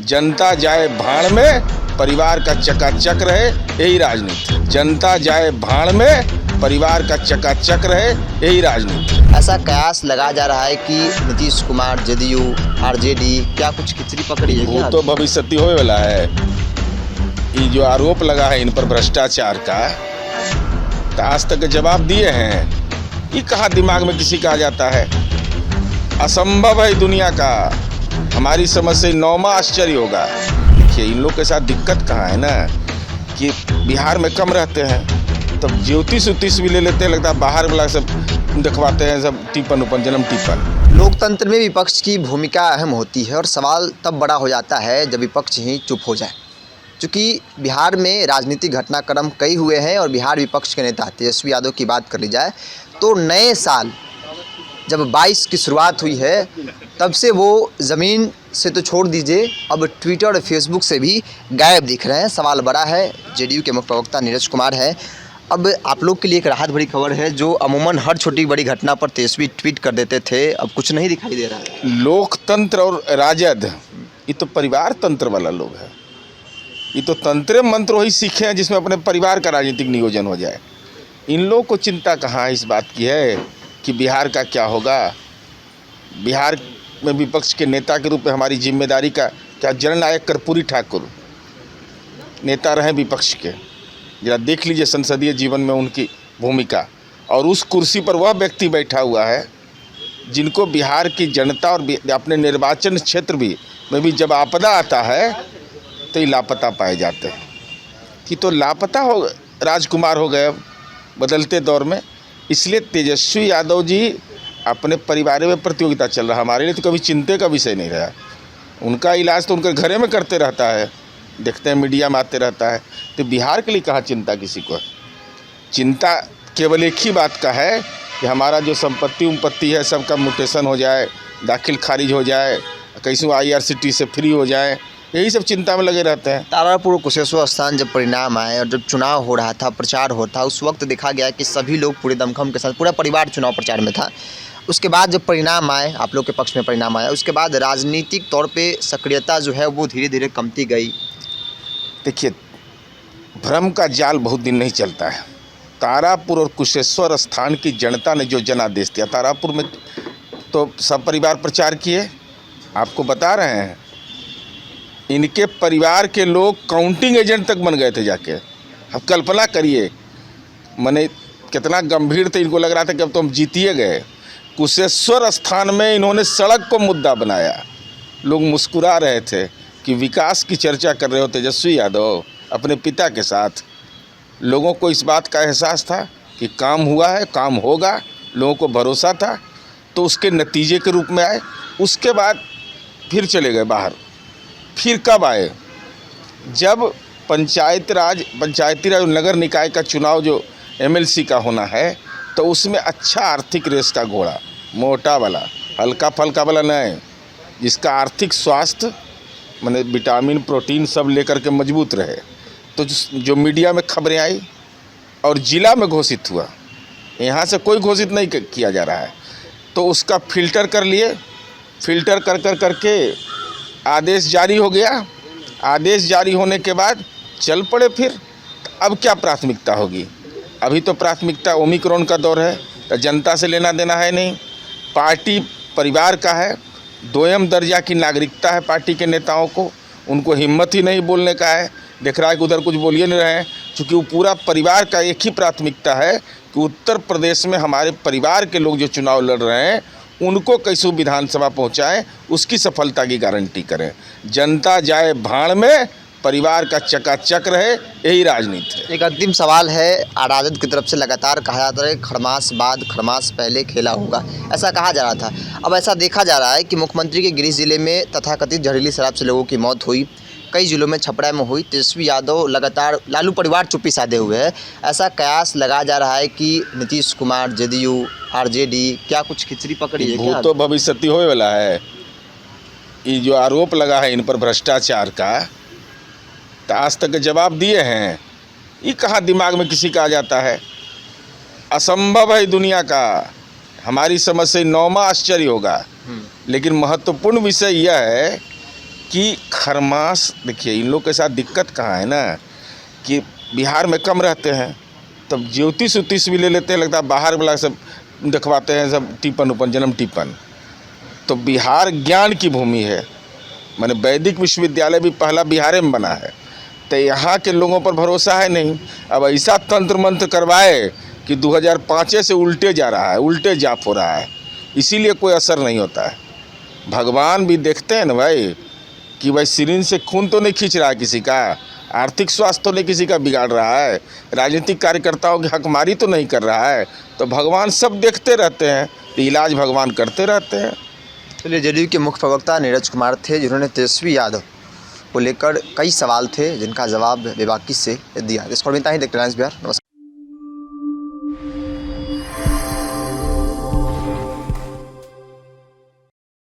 जनता जाए भाड़ में, परिवार का चकाचक रहे, यही राजनीति। जनता जाए भाड़ में, परिवार का चकाचक रहे, यही राजनीति। ऐसा कयास लगा जा रहा है कि नीतीश कुमार, जेडीयू, आरजेडी क्या कुछ खिचड़ी पकड़ी है क्या? वो तो भविष्य होने वाला है। ये जो आरोप लगा है इन पर भ्रष्टाचार का, तो आज तक जवाब दिए हैं। ये कहाँ दिमाग में किसी का आ जाता है? असंभव है दुनिया का। हमारी समझ से 9वां आश्चर्य होगा। देखिए, इन लोग के साथ दिक्कत कहाँ है ना, कि बिहार में कम रहते हैं, तब ज्योतिष उतिष भी ले लेते हैं, लगता है बाहर वाला सब दिखवाते हैं, सब टिप्पण उपन जन्म टिप्पण। लोकतंत्र में विपक्ष की भूमिका अहम होती है और सवाल तब बड़ा हो जाता है जब विपक्ष ही चुप हो जाए। क्योंकि बिहार में राजनीतिक घटनाक्रम कई हुए हैं और बिहार विपक्ष के नेता तेजस्वी यादव की बात कर ली जाए तो नए साल जब 22 की शुरुआत हुई है तब से वो ज़मीन से तो छोड़ दीजिए, अब ट्विटर और फेसबुक से भी गायब दिख रहे हैं। सवाल बड़ा है। जेडीयू के मुख्य प्रवक्ता नीरज कुमार है। अब आप लोग के लिए एक राहत भरी खबर है, जो अमूमन हर छोटी बड़ी घटना पर तेजस्वी ट्वीट कर देते थे, अब कुछ नहीं दिखाई दे रहा है। लोकतंत्र और राजद, ये तो परिवार तंत्र वाला लोग है। ये तो तंत्र मंत्र वही सीखे हैं जिसमें अपने परिवार का राजनीतिक नियोजन हो जाए। इन लोगों को चिंता कहाँ इस बात की है कि बिहार का क्या होगा। बिहार में विपक्ष के नेता के रूप में हमारी जिम्मेदारी का क्या, जननायक कर्पूरी ठाकुर नेता रहे विपक्ष के, जरा देख लीजिए संसदीय जीवन में उनकी भूमिका। और उस कुर्सी पर वह व्यक्ति बैठा हुआ है जिनको बिहार की जनता और अपने निर्वाचन क्षेत्र में भी जब आपदा आता है तो ये लापता पाए जाते हैं। कि तो लापता हो राजकुमार हो गए बदलते दौर में। इसलिए तेजस्वी यादव जी अपने परिवार में प्रतियोगिता चल रहा, हमारे लिए तो कभी चिंता का विषय नहीं रहा। उनका इलाज तो उनके घरे में करते रहता है, देखते हैं मीडिया में आते रहता है। तो बिहार के लिए कहाँ चिंता किसी को? चिंता केवल एक ही बात का है कि हमारा जो संपत्ति है सबका म्यूटेशन हो जाए, दाखिल खारिज हो जाए, कैसे IRCT से फ्री हो जाए, यही सब चिंता में लगे रहते हैं। तारापुर कुशेश्वर स्थान जब परिणाम आए और जब चुनाव हो रहा था, प्रचार हो था, उस वक्त देखा गया कि सभी लोग पूरे दमखम के साथ, पूरा परिवार चुनाव प्रचार में था। उसके बाद जब परिणाम आए, आप लोग के पक्ष में परिणाम आया, उसके बाद राजनीतिक तौर पे सक्रियता जो है वो धीरे धीरे कमती गई। देखिए, भ्रम का जाल बहुत दिन नहीं चलता है। तारापुर और कुशेश्वर स्थान की जनता ने जो जनादेश दिया, तारापुर में तो सब परिवार प्रचार किए, आपको बता रहे हैं। इनके परिवार के लोग काउंटिंग एजेंट तक बन गए थे जाके। अब कल्पना करिए, मैंने कितना गंभीर थे, इनको लग रहा था कि अब तो हम जीतिए गए। कुशेश्वर स्थान में इन्होंने सड़क को मुद्दा बनाया। लोग मुस्कुरा रहे थे कि विकास की चर्चा कर रहे हो तेजस्वी यादव अपने पिता के साथ। लोगों को इस बात का एहसास था कि काम हुआ है, काम होगा, लोगों को भरोसा था, तो उसके नतीजे के रूप में आए। उसके बाद फिर चले गए बाहर। फिर कब आए? जब पंचायती राज नगर निकाय का चुनाव जो MLC का होना है, तो उसमें अच्छा आर्थिक रेस का घोड़ा, मोटा वाला, हल्का फल्का वाला नहीं, जिसका आर्थिक स्वास्थ्य माने विटामिन प्रोटीन सब लेकर के मजबूत रहे, तो जो मीडिया में खबरें आई और ज़िला में घोषित हुआ, यहाँ से कोई घोषित नहीं किया जा रहा है, तो उसका फिल्टर कर लिए। फिल्टर करके आदेश जारी हो गया। आदेश जारी होने के बाद चल पड़े फिर। अब क्या प्राथमिकता होगी? अभी तो प्राथमिकता ओमिक्रॉन का दौर है, तो जनता से लेना देना है नहीं, पार्टी परिवार का है। 2म दर्जा की नागरिकता है पार्टी के नेताओं को, उनको हिम्मत ही नहीं बोलने का है। देख रहा है कि उधर कुछ बोलिए नहीं रहे हैं, क्योंकि वो पूरा परिवार का एक ही प्राथमिकता है कि उत्तर प्रदेश में हमारे परिवार के लोग जो चुनाव लड़ रहे हैं उनको कैसे विधानसभा पहुंचाएं, उसकी सफलता की गारंटी करें। जनता जाए भाड़ में, परिवार का चकाचक रहे, यही राजनीति है। एक अंतिम सवाल है। राजद की तरफ से लगातार कहा जाता है खड़मास बाद खड़मास पहले खेला होगा, ऐसा कहा जा रहा था। अब ऐसा देखा जा रहा है कि मुख्यमंत्री के गृह जिले में तथाकथित जहरीली शराब से लोगों की मौत हुई, कई जिलों में छपरा में हुई। तेजस्वी यादव लगातार, लालू परिवार चुप्पी साधे हुए है। ऐसा कयास लगा जा रहा है कि नीतीश कुमार, जेडीयू, आरजेडी क्या कुछ खिचड़ी पकड़ी है क्या? वो तो भविष्य होने वाला है। ये जो आरोप लगा है इन पर भ्रष्टाचार का, तो आज तक जवाब दिए हैं। ये कहाँ दिमाग में किसी का आ जाता है? असंभव है दुनिया का। हमारी समझ से 9वां आश्चर्य होगा। लेकिन महत्वपूर्ण विषय यह है कि खरमास देखिए इन लोग के साथ दिक्कत कहाँ है ना कि बिहार में कम रहते हैं, तब ज्योतिष उतिष भी ले लेते हैं, लगता है बाहर वाला सब दिखवाते हैं, सब टिप्पण उपन जन्म टिप्पण। तो बिहार ज्ञान की भूमि है, माने वैदिक विश्वविद्यालय भी पहला बिहार में बना है, तो यहाँ के लोगों पर भरोसा है नहीं। अब ऐसा तंत्र मंत्र करवाए कि 2005 से उल्टे जा रहा है, उल्टे जाप हो रहा है, इसीलिए कोई असर नहीं होता है। भगवान भी देखते हैं ना भाई कि भाई सिरिंज से खून तो नहीं खींच रहा है किसी का, आर्थिक स्वास्थ्य तो नहीं किसी का बिगाड़ रहा है, राजनीतिक कार्यकर्ताओं की हकमारी तो नहीं कर रहा है, तो भगवान सब देखते रहते हैं, तो इलाज भगवान करते रहते हैं। चलिए, जदयू के मुख्य प्रवक्ता नीरज कुमार थे, जिन्होंने तेजस्वी यादव को लेकर कई सवाल थे जिनका जवाब बेबाकी से दिया। इस पर इतना ही, देखते रहें बिहार। नमस्कार।